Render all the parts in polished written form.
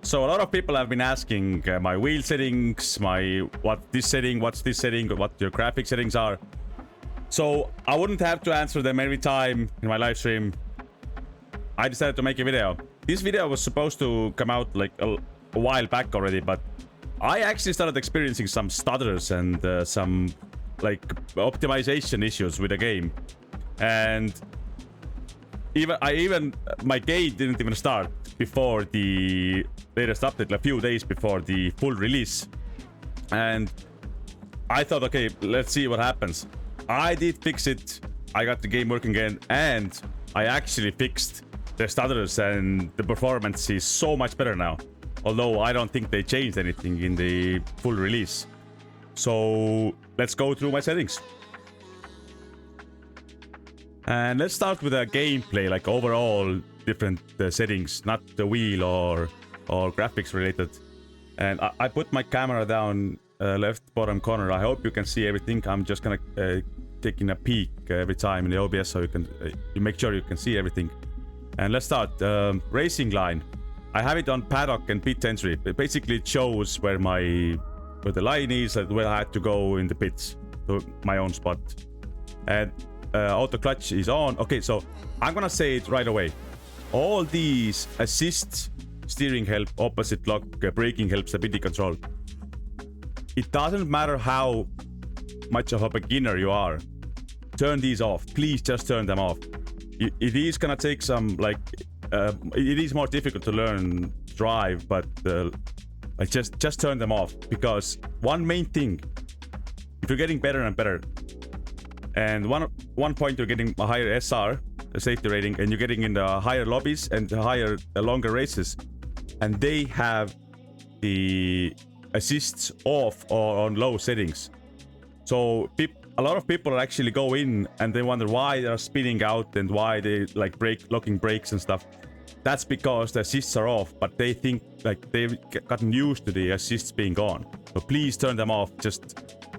So a lot of people have been asking my wheel settings, what's this setting, what your graphic settings are. So I wouldn't have to answer them every time in my live stream. I decided to make a video. This video was supposed to come out like a while back already, but I actually started experiencing some stutters and some like optimization issues with the game. And my game didn't even start before the latest update, a few days before the full release. And I thought, okay, let's see what happens. I did fix it. I got the game working again, and I actually fixed the stutters, and the performance is so much better now. Although I don't think they changed anything in the full release. So let's go through my settings. And let's start with a gameplay, like overall different settings, not the wheel or graphics related. And I put my camera down left bottom corner. I hope you can see everything. I'm just gonna taking a peek every time in the OBS so you make sure you can see everything. And let's start. Racing line. I have it on paddock and pit entry. Basically it shows where the line is and where I had to go in the pits to my own spot. And auto clutch is on. Okay, so I'm gonna say it right away. All these assist, steering help, opposite lock, braking help, stability control. It doesn't matter how much of a beginner you are. Turn these off. Please just turn them off. It is gonna take some it is more difficult to learn drive, but just turn them off, because one main thing, if you're getting better and better, and one point you're getting a higher SR, the safety rating, and you're getting in the higher lobbies and the longer races, and they have the assists off or on low settings. So a lot of people actually go in and they wonder why they're spinning out and why they like locking brakes and stuff. That's because the assists are off, but they think like they've gotten used to the assists being on. So please turn them off.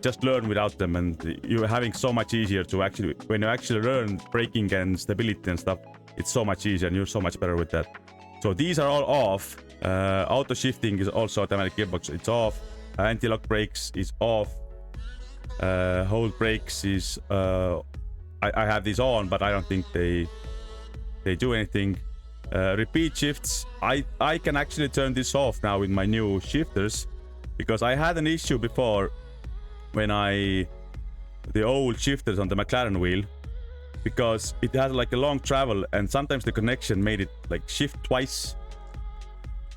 Just learn without them, and you're having so much easier to actually, when you actually learn braking and stability and stuff, it's so much easier and you're so much better with that. So these are all off. Auto shifting is also automatic gearbox. It's off. Anti-lock brakes is off. Hold brakes is I have these on, but I don't think they do anything. Repeat shifts, I can actually turn this off now with my new shifters, because I had an issue before when the old shifters on the McLaren wheel, because it had like a long travel and sometimes the connection made it like shift twice,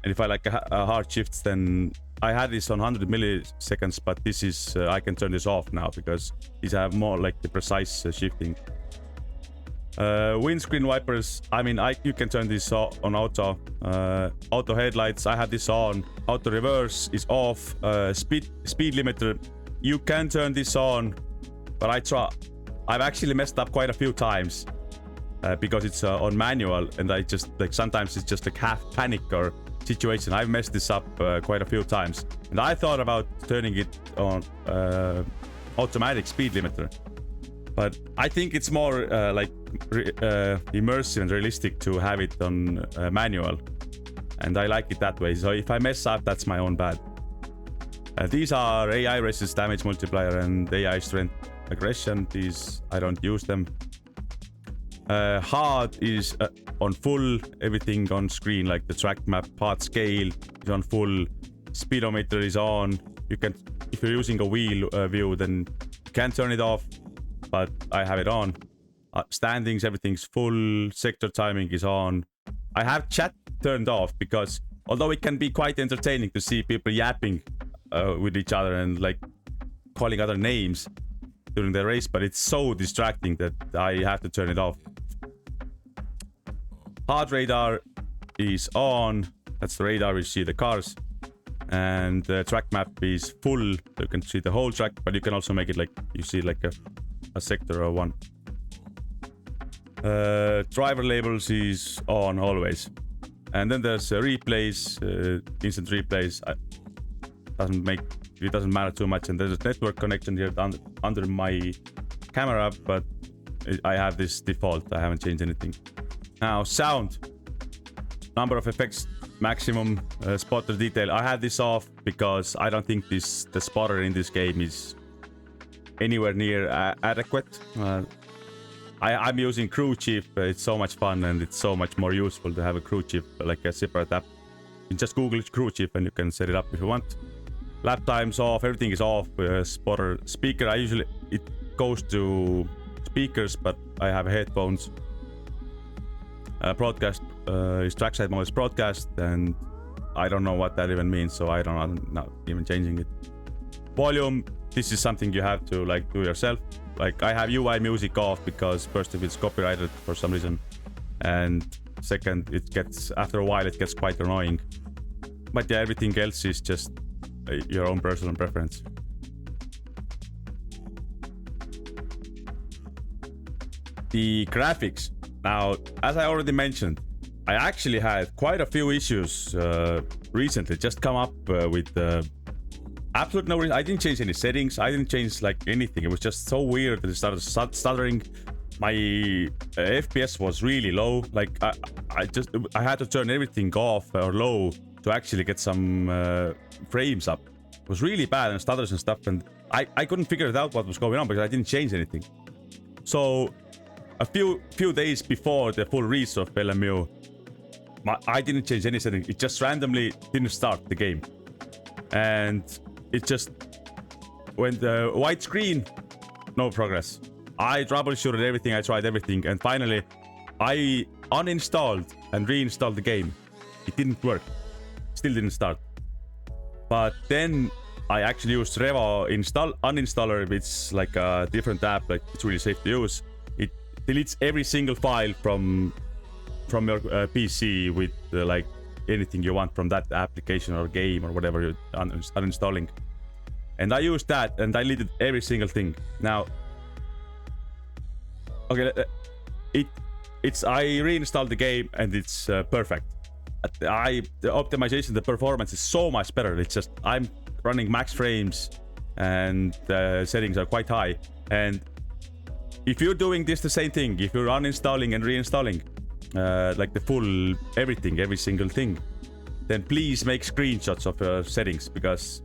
and if I like a hard shifts, then I had this on 100 milliseconds, but this is I can turn this off now because these have more like the precise shifting. Windscreen wipers, I mean, you can turn this on auto. Auto headlights, I have this on. Auto reverse is off. Speed limiter, you can turn this on, but I've actually messed up quite a few times because it's on manual, and I just like sometimes it's just like half panic or situation. I've messed this up quite a few times, and I thought about turning it on automatic speed limiter, but I think it's more immersive and realistic to have it on manual, and I like it that way. So if I mess up, that's my own bad. These are AI resist damage multiplier and AI strength aggression. These I don't use them. Hard is on full, everything on screen, like the track map. Hard scale is on full. Speedometer is on. You can, if you're using a wheel view, then you can turn it off, but I have it on. Standings, everything's full. Sector timing is on. I have chat turned off because although it can be quite entertaining to see people yapping with each other and like calling other names during the race, but it's so distracting that I have to turn it off. Hard radar is on. That's the radar we see the cars. And the track map is full. You can see the whole track, but you can also make it like you see like a sector or one. Driver labels is on always. And then there's replays, instant replays. It doesn't matter too much. And there's a network connection here under my camera, but I have this default. I haven't changed anything. Now sound, number of effects maximum spotter detail. I had this off because I don't think the spotter in this game is anywhere near adequate. I'm using crew chief. It's so much fun and it's so much more useful to have a crew chief, like a separate app. You can just Google crew chief and you can set it up if you want. Lap time's off, everything is off. Spotter speaker, it goes to speakers, but I have headphones. Broadcast is trackside mode is broadcast, and I don't know what that even means, so I'm not even changing it. Volume, this is something you have to like do yourself. Like I have UI music off because first of it's copyrighted for some reason, and second after a while it gets quite annoying. But yeah, everything else is just your own personal preference. The graphics. Now, as I already mentioned, I actually had quite a few issues recently just come up with absolute no reason. I didn't change any settings. I didn't change like anything. It was just so weird that it started stuttering. My FPS was really low. Like I had to turn everything off or low to actually get some frames up. It was really bad and stutters and stuff, and I couldn't figure it out what was going on because I didn't change anything. So a few days before the full release of LMU, I didn't change any setting. It just randomly didn't start the game, and it just went white screen, no progress. I troubleshooted everything, I tried everything, and finally I uninstalled and reinstalled the game. It didn't work, still didn't start. But then I actually used Revo uninstaller. It's like a different app, like it's really safe to use. It deletes every single file from your PC with like anything you want from that application or game or whatever you're uninstalling. And I used that and I deleted every single thing. Now, okay, I reinstalled the game and it's perfect. The optimization, the performance is so much better. It's just I'm running max frames and the settings are quite high. And if you're doing this the same thing, if you're uninstalling and reinstalling like the full everything, every single thing, then please make screenshots of your settings, because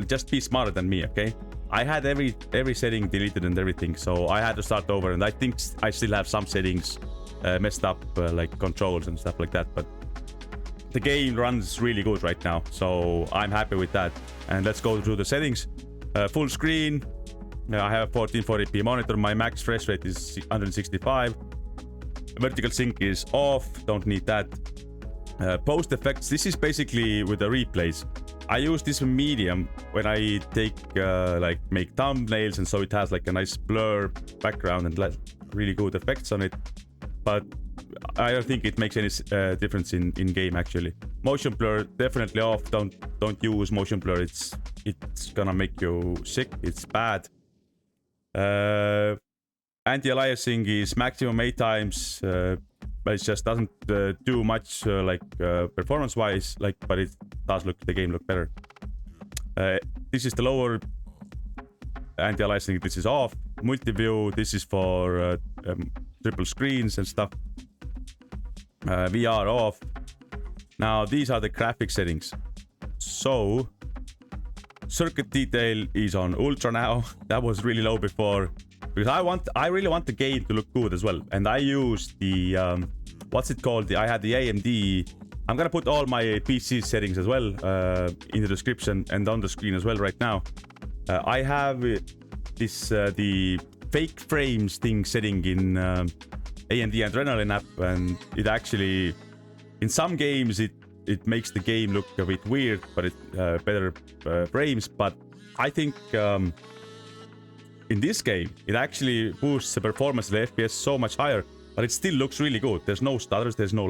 just be smarter than me, okay? I had every setting deleted and everything, so I had to start over, and I think I still have some settings messed up, like controls and stuff like that, but the game runs really good right now, so I'm happy with that. And let's go through the settings. Full screen, I have a 1440p monitor, my max refresh rate is 165. Vertical sync is off, don't need that. Post effects, this is basically with the replays. I use this medium when I make thumbnails, and so it has like a nice blur background and really good effects on it. But I don't think it makes any difference in game actually. Motion blur definitely off. Don't use motion blur. It's gonna make you sick. It's bad. Anti-aliasing is maximum 8 times, but it just doesn't do much performance-wise. But it does the game look better. This is the lower anti-aliasing. This is off. Multi-view. This is for triple screens and stuff. VR off. Now these are the graphic settings. So circuit detail is on ultra now. That was really low before, because I really want the game to look good as well. And I use the what's it called? I had the AMD. I'm gonna put all my PC settings as well in the description and on the screen as well right now. I have this the fake frames thing setting in AMD Adrenaline app, and it actually, in some games it makes the game look a bit weird, but it's better frames. But I think in this game it actually boosts the performance of the FPS so much higher, but it still looks really good. There's no stutters, there's no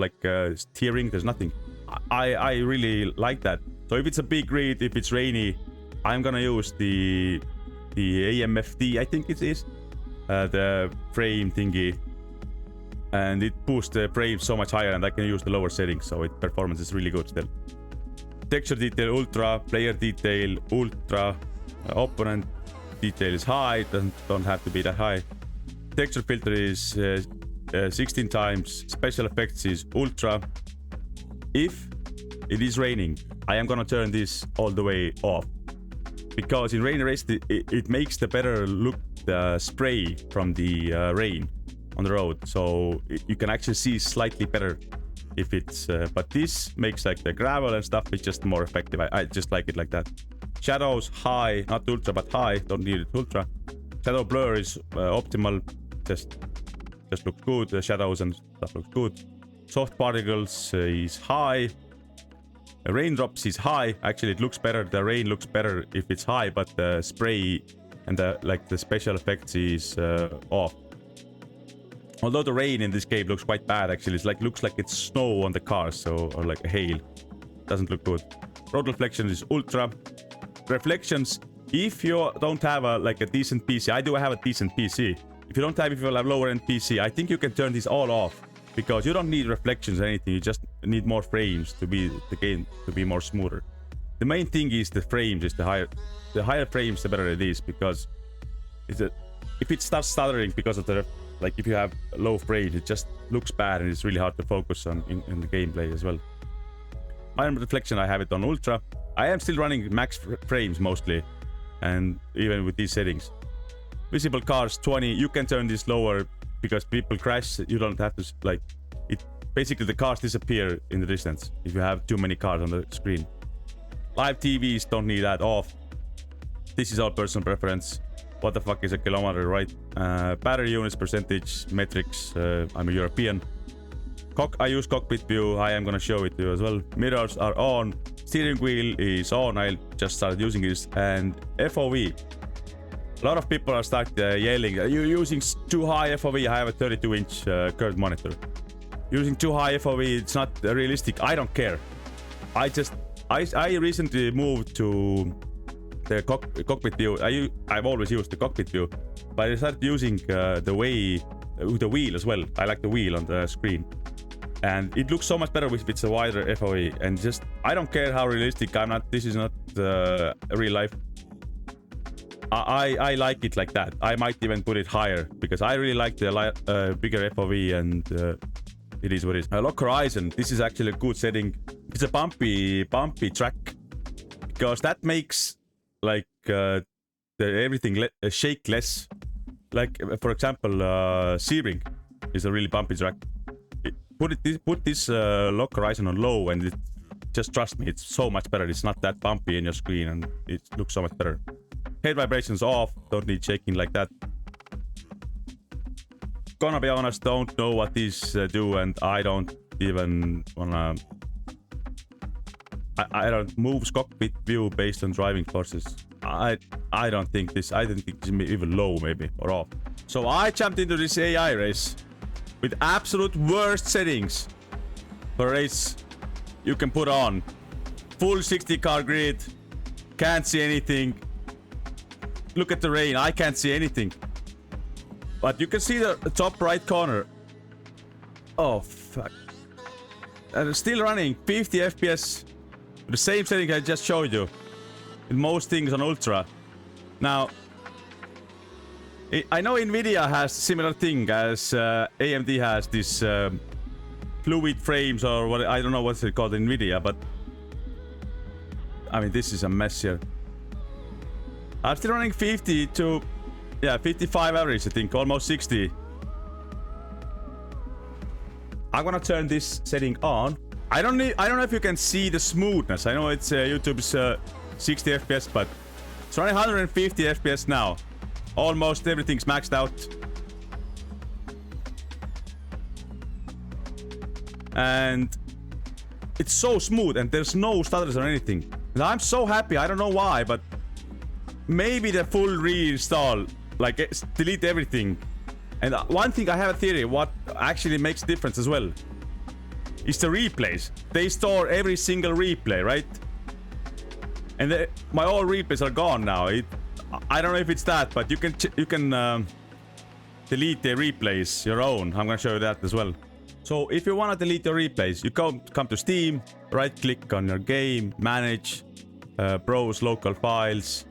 tearing, there's nothing. I really like that. So if it's a big read, if it's rainy, I'm gonna use the AMFD, I think it is, the frame thingy, and it boosts the frame so much higher, and I can use the lower settings, so its performance is really good still. Texture detail ultra, player detail ultra, opponent detail is high, don't have to be that high. Texture filter is 16 times, special effects is ultra. If it is raining, I am gonna turn this all the way off. Because in rain race, it makes the better look the spray from the rain on the road. So you can actually see slightly better if it's... but this makes like the gravel and stuff, it's just more effective. I just like it like that. Shadows high, not ultra, but high. Don't need it ultra. Shadow blur is optimal. Just looks good. The shadows and stuff looks good. Soft particles is high. Raindrops is high. Actually, it looks better. The rain looks better if it's high, but the spray and the special effects is off. Although the rain in this game looks quite bad, actually, it's like looks like it's snow on the cars, so or like a hail. Doesn't look good. Road reflection is ultra. Reflections. If you don't have a decent PC, I do have a decent PC. If you have lower end PC, I think you can turn this all off. Because you don't need reflections or anything, you just need more frames to be the game to be more smoother. The main thing is the frames, is the higher frames the better it is, because if it starts stuttering because of the if you have low frames, it just looks bad and it's really hard to focus on in the gameplay as well. Iron reflection, I have it on ultra. I am still running max frames mostly, and even with these settings. Visible cars 20, you can turn this lower. Because people crash, you don't have to basically the cars disappear in the distance if you have too many cars on the screen. Live TVs don't need that off. This is all personal preference. What the fuck is a kilometer, right? Battery units, percentage, metrics. I'm a European. I use cockpit view. I am gonna show it to you as well. Mirrors are on. Steering wheel is on. I just started using this. And FOV. A lot of people are yelling, you're using too high FOV. I have a 32-inch curved monitor. Using too high FOV, it's not realistic. I don't care. I recently moved to the cockpit view. I've always used the cockpit view, but I started using the wheel as well. I like the wheel on the screen. And it looks so much better if it's a wider FOV. And I don't care how realistic this is not real life. I like it like that. I might even put it higher because I really like the bigger FOV, and it is what it is. Lock horizon. This is actually a good setting. It's a bumpy track because that makes everything shake less. Like for example, Seiren is a really bumpy track. Put this lock horizon on low, and just trust me, it's so much better. It's not that bumpy in your screen, and it looks so much better. Head vibrations off, don't need shaking like that. Gonna be honest, don't know what these do, and I don't even wanna... I don't move cockpit view based on driving forces. I don't think this... I didn't think this is even low, maybe, or off. So I jumped into this AI race with absolute worst settings for a race you can put on. Full 60 car grid, can't see anything. Look at the rain, I can't see anything. But you can see the top right corner. Oh, fuck. And it's still running 50 FPS. The same setting I just showed you. In most things on ultra. Now, I know Nvidia has similar thing as AMD has this fluid frames or what, I don't know what's it called in Nvidia, but I mean, this is a mess here. I'm still running 50 to, 55 average, I think, almost 60. I'm gonna turn this setting on. I don't know if you can see the smoothness. I know it's YouTube's 60 FPS, but it's running 150 FPS now. Almost everything's maxed out. And it's so smooth, and there's no stutters or anything. And I'm so happy. I don't know why, but maybe the full reinstall, delete everything. And one thing, I have a theory, what actually makes a difference as well is the replays. They store every single replay, right? And my all replays are gone now. I don't know if it's that, but you can delete the replays your own. I'm gonna show you that as well. So if you want to delete your replays, you come to Steam, right click on your game, manage, browse local files.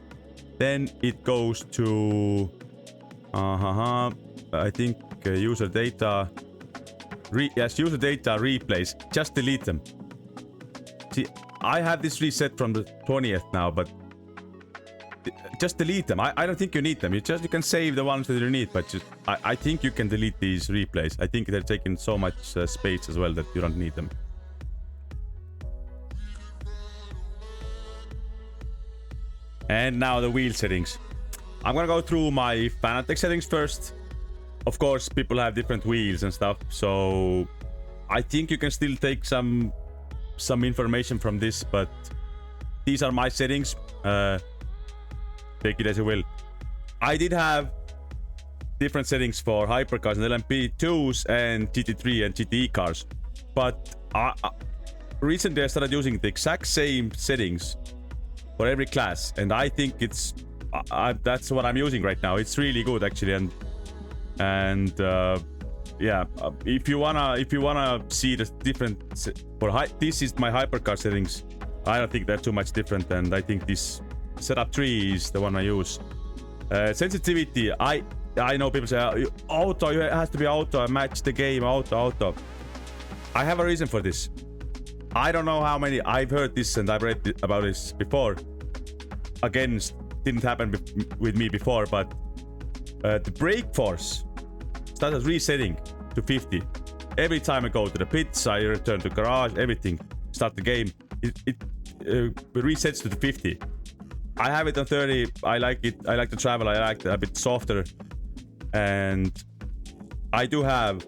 Then it goes to I think user data. User data replays. Just delete them. See, I have this reset from the 20th now, but just delete them. I don't think you need them. You can save the ones that you need, but I think you can delete these replays. I think they're taking so much space as well that you don't need them. And now the wheel settings. I'm gonna go through my Fanatec settings first. Of course, people have different wheels and stuff, so I think you can still take some information from this, but these are my settings. Take it as you will. I did have different settings for hypercars and LMP2s and GT3 and GTE cars, but recently I started using the exact same settings for every class, and I think it's that's what I'm using right now. It's really good actually, and yeah, if you wanna see the different this is my hypercar settings. I don't think they're too much different, and I think this setup 3 is the one I use. Sensitivity, I know people say auto, it has to be auto, match the game, auto. I have a reason for this. I don't know how many I've heard this and I've read about this before. Again, didn't happen with me before, but the brake force started resetting to 50. Every time I go to the pits, I return to garage, everything, start the game, it resets to the 50. I have it on 30. I like it. I like to travel. I like it a bit softer, and I do have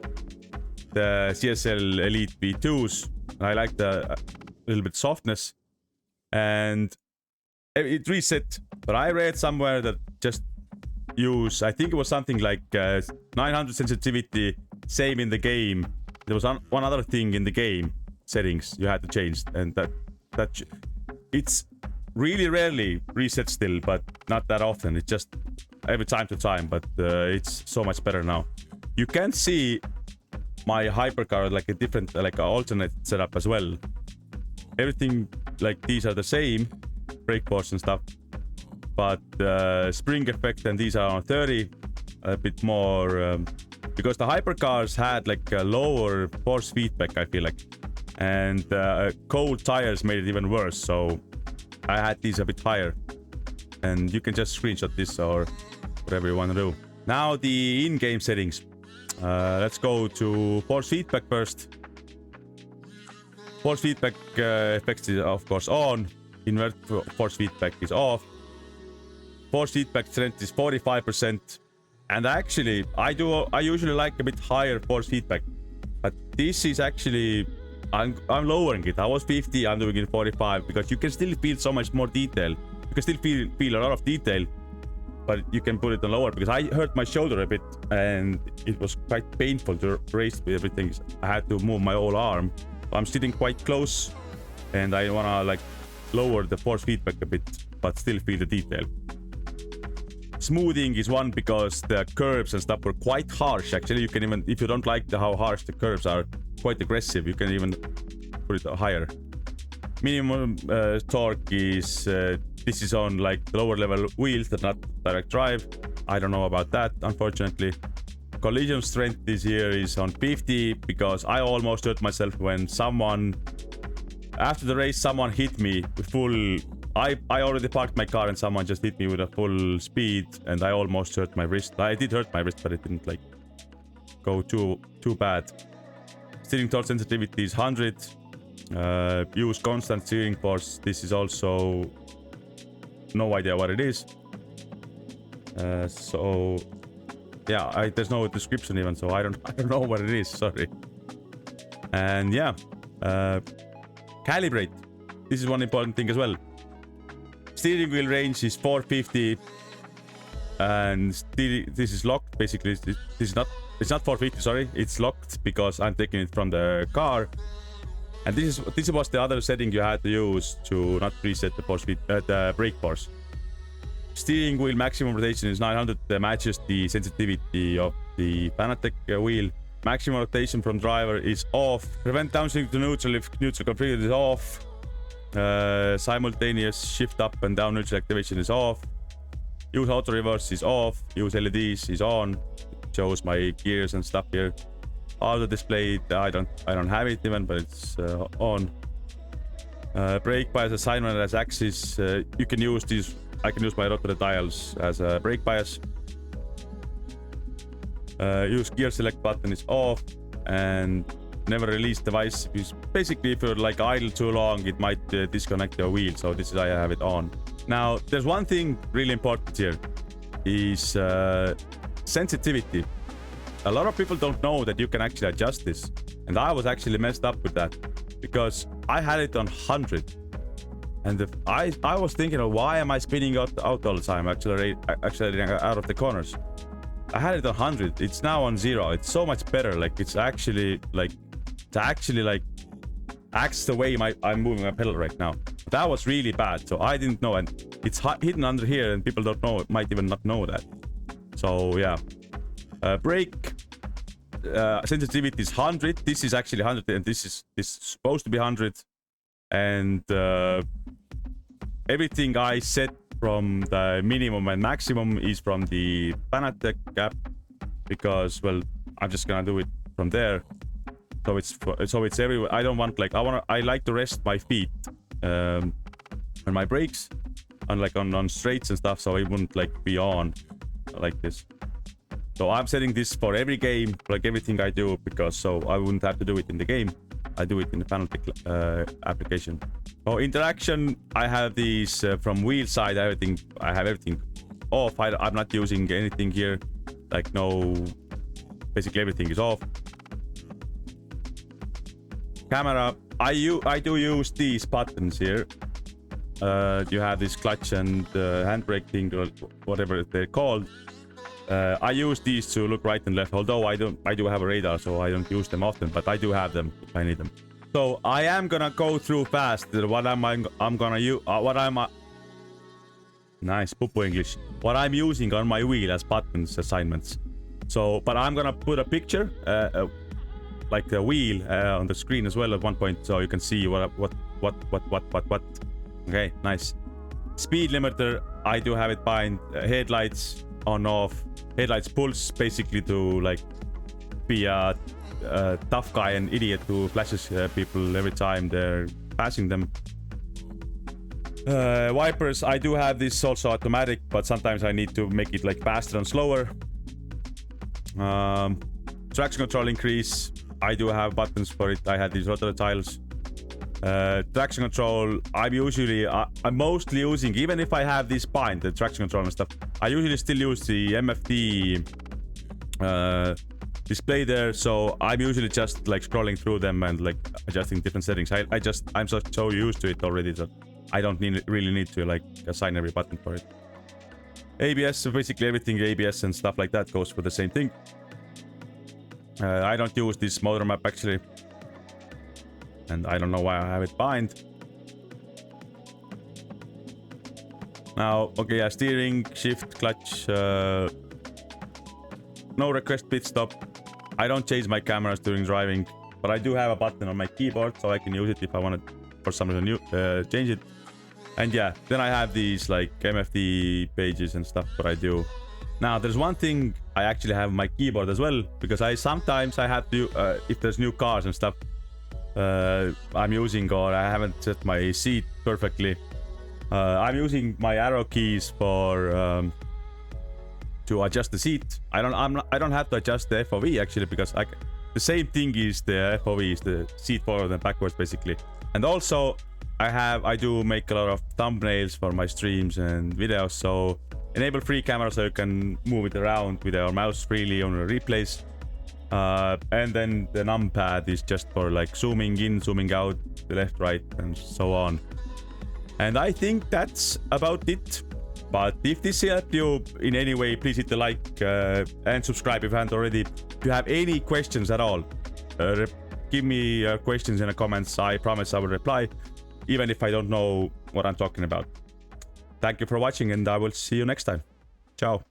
the CSL Elite V2s. I like the little bit softness, and it reset. But I read somewhere that just use, I think it was something like 900 sensitivity, same in the game. There was one other thing in the game settings you had to change, and that it's really rarely reset still, but not that often. It's just every time to time, but it's so much better now. You can see my hypercar like a different, like an alternate setup as well. Everything like these are the same, brake force and stuff, but spring effect and these are on 30, a bit more, because the hypercars had like a lower force feedback, I feel like, and cold tires made it even worse, so I had these a bit higher, and you can just screenshot this or whatever you want to do. Now the in-game settings. Let's go to force feedback first. Force feedback effects is of course on. Invert force feedback is off. Force feedback strength is 45%, and actually I usually like a bit higher force feedback, but this is actually I'm lowering it. I was 50, I'm doing it 45, because you can still feel so much more detail. You can still feel a lot of detail, but you can put it on lower, because I hurt my shoulder a bit and it was quite painful to raise with everything. I had to move my whole arm. I'm sitting quite close and I wanna like lower the force feedback a bit, but still feel the detail. Smoothing is one, because the curves and stuff were quite harsh. Actually, you can even, if you don't like how harsh the curves are, quite aggressive, you can even put it higher. Minimum torque is this is on like lower level wheels that not direct drive. I don't know about that, unfortunately. Collision strength this year is on 50, because I almost hurt myself when someone after the race hit me with full. I already parked my car and someone just hit me with a full speed, and I almost hurt my wrist. I did hurt my wrist, but it didn't like go too bad. Steering torque sensitivity is 100. Use constant steering force. This is also no idea what it is. So yeah, there's no description even, so I don't know what it is. Sorry. And yeah, calibrate. This is one important thing as well. Steering wheel range is 450, and this is locked. Basically, it's not 450. Sorry, it's locked because I'm taking it from the car. And this was the other setting you had to use to not reset the force feed, the brake force. Steering wheel maximum rotation is 900. That matches the sensitivity of the Fanatec wheel. Maximum rotation from driver is off. Prevent downswing to neutral if neutral configured is off. Simultaneous shift up and down neutral activation is off. Use auto reverse is off. Use LEDs is on. It shows my gears and stuff here. Auto display, I don't have it even, but it's on. Brake bias assignment as axis. You can use these. I can use my rotary dials as a brake bias. Use gear select button is off, and never release device. Basically, if you're like idle too long, it might disconnect your wheel. So this is why I have it on. Now, there's one thing really important here, is sensitivity. A lot of people don't know that you can actually adjust this, and I was actually messed up with that because I had it on 100, and I was thinking, why am I spinning out all the time, actually out of the corners. I had it on 100. It's now on 0. It's so much better. Like it's actually acts the way I'm moving my pedal right now. That was really bad, so I didn't know, and it's hidden under here, and people don't know. Might even not know that. So yeah, brake sensitivity is 100. This is actually 100, and this is supposed to be 100, and everything I set from the minimum and maximum is from the Fanatec app, because well, I'm just gonna do it from there. So it's everywhere. I don't want I like to rest my feet on my brakes, on straights and stuff, so it wouldn't be on like this. So I'm setting this for every game, everything I do, because so I wouldn't have to do it in the game. I do it in the Fanatec application. For interaction, I have these from wheel side. I have everything off. I'm not using anything here. Basically everything is off. Camera, I do use these buttons here. You have this clutch and handbrake thing, or whatever they're called. I use these to look right and left, although I do have a radar, so I don't use them often, but I do have them if I need them. So I am gonna go through fast what I'm gonna use, nice poo English, what I'm using on my wheel as buttons assignments. So, but I'm gonna put a picture, like the wheel on the screen as well at one point, so you can see what. Okay, nice. Speed limiter, I do have it behind. Headlights on off. Headlights pulse, basically to be a tough guy and idiot who flashes people every time they're passing them. Wipers, I do have this also automatic, but sometimes I need to make it faster and slower. Traction control increase, I do have buttons for it. I had these rotary tiles. Traction control, I'm mostly using, even if I have this bind, the traction control and stuff, I usually still use the MFD display there. So I'm usually just scrolling through them and adjusting different settings. I'm so used to it already that I don't really need to assign every button for it. ABS, so basically everything ABS and stuff like that goes for the same thing. I don't use this motor map actually, and I don't know why I have it behind. Now, okay, yeah, steering, shift, clutch, no request pit stop. I don't change my cameras during driving, but I do have a button on my keyboard, so I can use it if I want to, for some reason, change it. And yeah, then I have these MFD pages and stuff that I do. Now, there's one thing I actually have on my keyboard as well, because sometimes I have to, if there's new cars and stuff I'm using, or I haven't set my seat perfectly, I'm using my arrow keys for to adjust the seat. I don't have to adjust the FOV actually, because the same thing is the FOV, is the seat forward and backwards basically. And also I do make a lot of thumbnails for my streams and videos, so enable free camera so you can move it around with your mouse freely on the replays. And then the numpad is just for zooming in, zooming out, the left, right, and so on. And I think that's about it. But if this helped you in any way, please hit the like and subscribe if you haven't already. If you have any questions at all, give me your questions in the comments. I promise I will reply, even if I don't know what I'm talking about. Thank you for watching, and I will see you next time. Ciao.